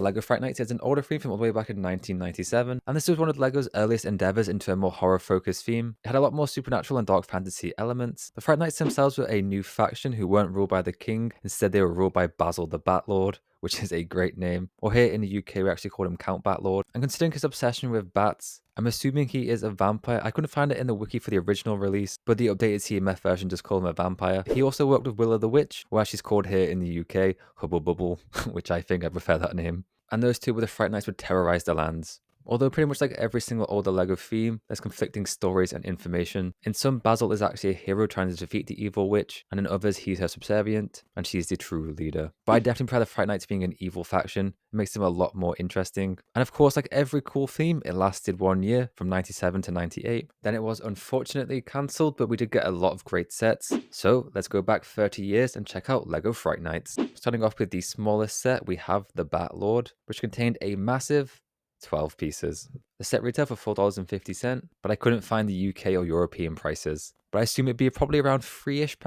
LEGO Fright Night is an older theme from all the way back in 1997, and this was one of LEGO's earliest endeavors into a more horror-focused theme. It had a lot more supernatural and dark fantasy elements. The Fright Nights themselves were a new faction who weren't ruled by the king, instead they were ruled by Basil the Batlord, which is a great name. Or here in the UK, we actually call him Count Batlord. And considering his obsession with bats, I'm assuming he is a vampire. I couldn't find it in the wiki for the original release, but the updated CMF version just called him a vampire. He also worked with Willow the Witch, or as she's called here in the UK, Hubble Bubble, which I think I prefer that name. And those two were the Fright Nights would terrorize the lands. Although pretty much like every single older LEGO theme, there's conflicting stories and information. In some, Basil is actually a hero trying to defeat the evil witch, and in others, he's her subservient, and she's the true leader. But I definitely prefer the Fright Nights being an evil faction. It makes them a lot more interesting. And of course, like every cool theme, it lasted 1 year, from 97 to 98. Then it was unfortunately cancelled, but we did get a lot of great sets. So let's go back 30 years and check out LEGO Fright Nights. Starting off with the smallest set, we have the Batlord, which contained a massive 12 pieces. The set retailed for $4.50, but I couldn't find the UK or European prices. But I assume it'd be probably around £3-ish.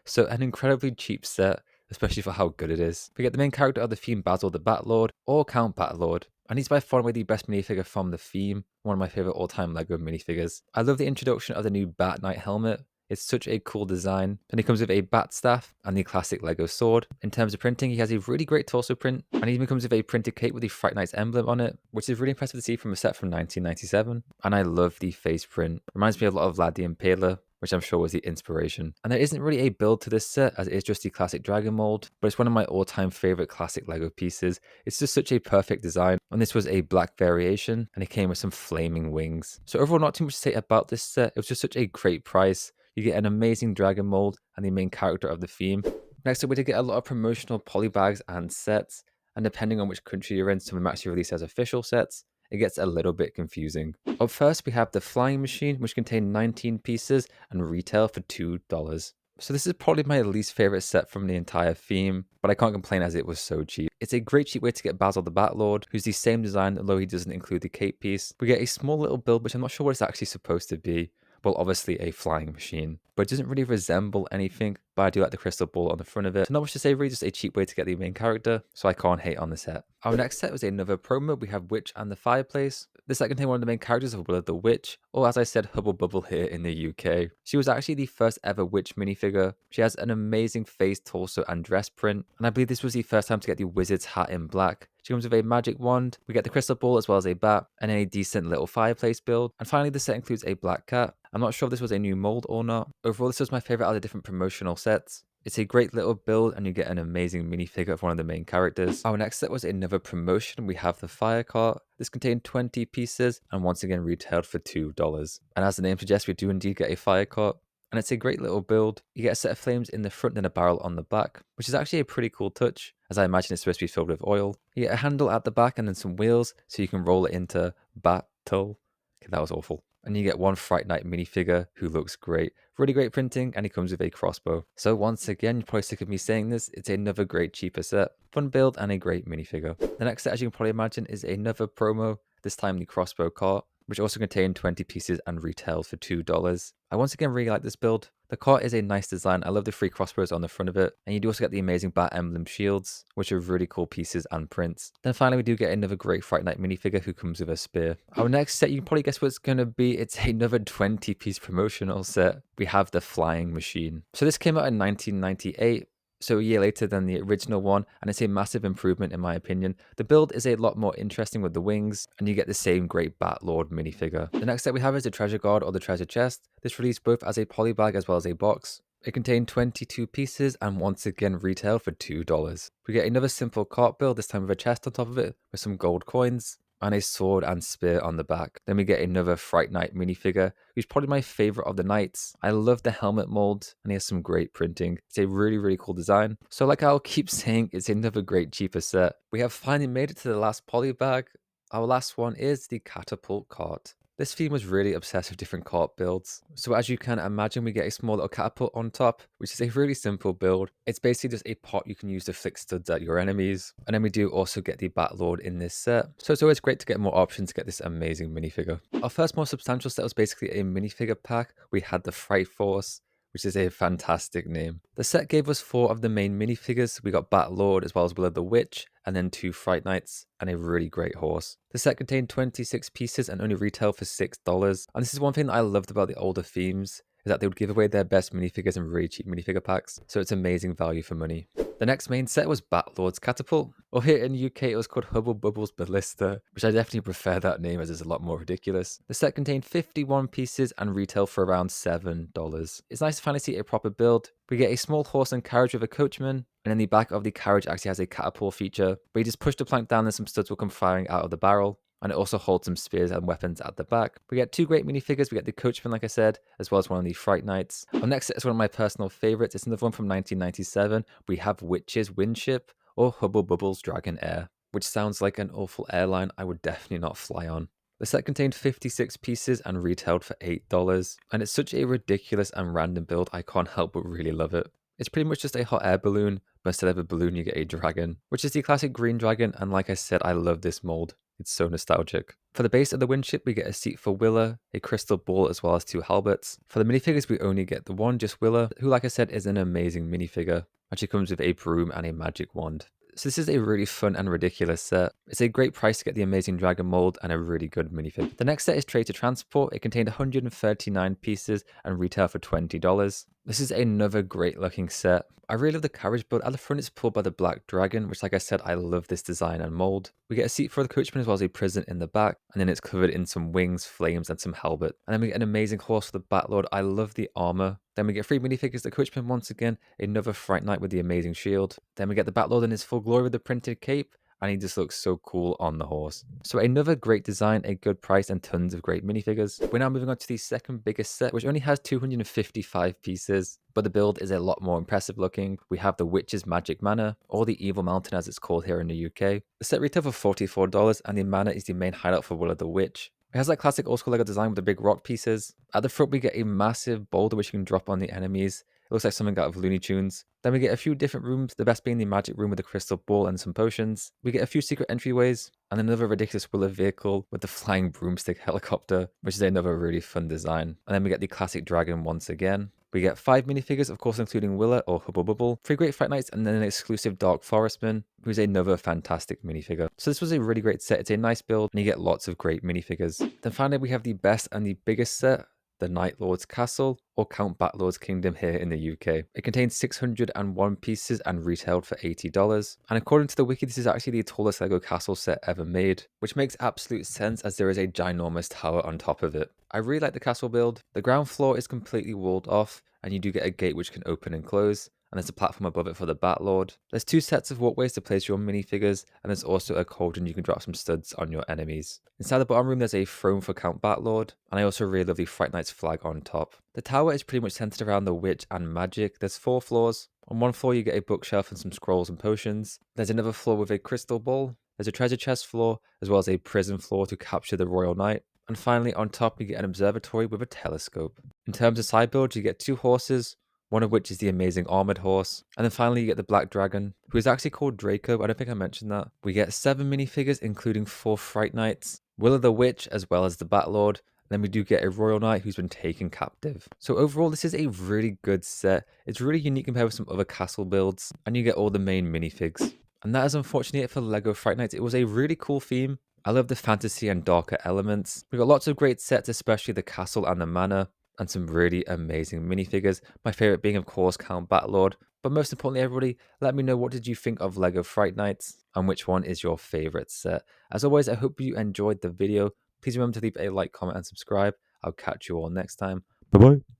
So an incredibly cheap set, especially for how good it is. We get the main character of the theme, Basil the Batlord, or Count Batlord. And he's by far and away the best minifigure from the theme, one of my favorite all-time LEGO minifigures. I love the introduction of the new Bat Knight helmet. It's such a cool design. And he comes with a bat staff and the classic LEGO sword. In terms of printing, he has a really great torso print, and he even comes with a printed cape with the Fright Nights emblem on it, which is really impressive to see from a set from 1997. And I love the face print. Reminds me a lot of Lad the Impaler, which I'm sure was the inspiration. And there isn't really a build to this set, as it is just the classic dragon mold, but it's one of my all-time favorite classic LEGO pieces. It's just such a perfect design, and this was a black variation, and it came with some flaming wings. So overall, not too much to say about this set. It was just such a great price. You get an amazing dragon mold and the main character of the theme. Next up, we did get a lot of promotional polybags and sets, and depending on which country you're in, some of them actually released as official sets. It gets a little bit confusing. Up first, we have the flying machine, which contained 19 pieces and retail for $2. So this is probably my least favorite set from the entire theme, but I can't complain as it was so cheap. It's a great cheap way to get Basil the Batlord, who's the same design, although he doesn't include the cape piece. We get a small little build, which I'm not sure what it's actually supposed to be. Well, obviously a flying machine, but it doesn't really resemble anything, but I do like the crystal ball on the front of it. So not much to say, really just a cheap way to get the main character, so I can't hate on the set. Our next set was another promo. We have Witch and the Fireplace. This set contained one of the main characters of Willow the Witch, or as I said, Hubble Bubble here in the UK. She was actually the first ever witch minifigure. She has an amazing face, torso, and dress print, and I believe this was the first time to get the wizard's hat in black. She comes with a magic wand, we get the crystal ball as well as a bat, and a decent little fireplace build. And finally, the set includes a black cat. I'm not sure if this was a new mold or not. Overall, this was my favorite out of the different promotional sets. It's a great little build, and you get an amazing minifigure of one of the main characters. Our next set was another promotion. We have the fire cart. This contained 20 pieces, and once again retailed for $2. And as the name suggests, we do indeed get a fire cart. And it's a great little build. You get a set of flames in the front and a barrel on the back, which is actually a pretty cool touch, as I imagine it's supposed to be filled with oil. You get a handle at the back and then some wheels, so you can roll it into battle. Okay, that was awful. And you get one Fright Night minifigure who looks great. Really great printing, and he comes with a crossbow. So once again, you're probably sick of me saying this, it's another great cheaper set. Fun build and a great minifigure. The next set, as you can probably imagine, is another promo, this time the crossbow cart, which also contained 20 pieces and retailed for $2. I once again really like this build. The cart is a nice design. I love the 3 crossbows on the front of it. And you do also get the amazing bat emblem shields, which are really cool pieces and prints. Then finally, we do get another great Fright Night minifigure who comes with a spear. Our next set, you can probably guess what it's going to be. It's another 20-piece promotional set. We have the flying machine. So this came out in 1998. So a year later than the original one, and it's a massive improvement in my opinion. The build is a lot more interesting with the wings, and you get the same great Batlord minifigure. The next set we have is the treasure guard or the treasure chest. This released both as a polybag as well as a box. It contained 22 pieces and once again retailed for $2. We get another simple cart build, this time with a chest on top of it with some gold coins and a sword and spear on the back. Then we get another Fright Night minifigure, who's probably my favorite of the knights. I love the helmet mold, and he has some great printing. It's a really, really cool design. So like I'll keep saying, it's another great cheaper set. We have finally made it to the last polybag. Our last one is the catapult cart. This theme was really obsessed with different cart builds. So as you can imagine, we get a small little catapult on top, which is a really simple build. It's basically just a pot you can use to flick studs at your enemies. And then we do also get the Batlord in this set. So it's always great to get more options to get this amazing minifigure. Our first more substantial set was basically a minifigure pack. We had the Fright Force, which is a fantastic name. The set gave us 4 of the main minifigures. We got Batlord as well as Willow the Witch, and then 2 Fright Knights, and a really great horse. The set contained 26 pieces and only retailed for $6. And this is one thing that I loved about the older themes, is that they would give away their best minifigures in really cheap minifigure packs, so it's amazing value for money. The next main set was Batlord's Catapult, or here in the UK it was called Hubble Bubble's Ballista, which I definitely prefer that name as it's a lot more ridiculous. The set contained 51 pieces and retailed for around $7. It's nice to finally see a proper build. We get a small horse and carriage with a coachman, and in the back of the carriage actually has a catapult feature, where you just push the plank down and some studs will come firing out of the barrel. And it also holds some spears and weapons at the back. We get 2 great minifigures. We get the Coachman, like I said, as well as one of the Fright Knights. Our next set is one of my personal favorites. It's another one from 1997. We have Witch's Windship, or Hubble Bubble's Dragon Air, which sounds like an awful airline I would definitely not fly on. The set contained 56 pieces and retailed for $8. And it's such a ridiculous and random build, I can't help but really love it. It's pretty much just a hot air balloon, but instead of a balloon you get a dragon, which is the classic green dragon, and like I said, I love this mold. It's so nostalgic. For the base of the windship, we get a seat for Willa, a crystal ball, as well as 2 halberts. For the minifigures, we only get the one, just Willa, who like I said is an amazing minifigure. Actually comes with a broom and a magic wand. So this is a really fun and ridiculous set. It's a great price to get the amazing dragon mold and a really good minifig. The next set is Trade to Transport. It contained 139 pieces and retailed for $20. This is another great looking set. I really love the carriage build. At the front it's pulled by the black dragon, which like I said, I love this design and mold. We get a seat for the coachman as well as a prison in the back, and then it's covered in some wings, flames, and some halberd. And then we get an amazing horse for the Batlord. I love the armor. Then we get 3 minifigures, the coachman once again, another Fright Knight with the amazing shield. Then we get the Batlord in his full glory with the printed cape, and he just looks so cool on the horse. So another great design, a good price, and tons of great minifigures. We're now moving on to the second biggest set, which only has 255 pieces, but the build is a lot more impressive looking. We have the Witch's Magic Manor, or the Evil Mountain as it's called here in the UK. The set retail for $44, and the manor is the main highlight for Willa the Witch. It has that classic old school Lego design with the big rock pieces. At the front we get a massive boulder which you can drop on the enemies. It looks like something out of Looney Tunes. Then we get a few different rooms, the best being the magic room with the crystal ball and some potions. We get a few secret entryways, and another ridiculous Willa vehicle with the flying broomstick helicopter, which is another really fun design. And then we get the classic dragon once again. We get 5 minifigures, of course including Willa or Hubble Bubble, 3 great Fright Knights, and then an exclusive Dark Forestman, who's another fantastic minifigure. So this was a really great set. It's a nice build, and you get lots of great minifigures. Then finally we have the best and the biggest set, the Night Lord's Castle, or Count Batlord's Kingdom here in the UK. It contains 601 pieces and retailed for $80. And according to the wiki, this is actually the tallest Lego castle set ever made, which makes absolute sense as there is a ginormous tower on top of it. I really like the castle build. The ground floor is completely walled off, and you do get a gate which can open and close. And there's a platform above it for the Batlord. There's 2 sets of walkways to place your minifigures, and there's also a cauldron you can drop some studs on your enemies. Inside the bottom room there's a throne for Count Batlord, and I also really love the Fright Knight's flag on top. The tower is pretty much centered around the witch and magic. There's 4 floors. On one floor you get a bookshelf and some scrolls and potions. There's another floor with a crystal ball. There's a treasure chest floor, as well as a prison floor to capture the royal knight. And finally on top you get an observatory with a telescope. In terms of side builds you get 2 horses, one of which is the amazing armored horse. And then finally you get the black dragon, who is actually called Draco. I don't think I mentioned that. We get 7 minifigures, including 4 Fright Knights, Willa the Witch, as well as the Batlord. And then we do get a royal knight who's been taken captive. So overall, this is a really good set. It's really unique compared with some other castle builds, and you get all the main minifigs. And that is unfortunately it for LEGO Fright Nights. It was a really cool theme. I love the fantasy and darker elements. We got lots of great sets, especially the castle and the manor, and some really amazing minifigures. My favorite being, of course, Count Batlord. But most importantly, everybody, let me know, what did you think of LEGO Fright Nights, and which one is your favorite set? As always, I hope you enjoyed the video. Please remember to leave a like, comment, and subscribe. I'll catch you all next time. Bye-bye.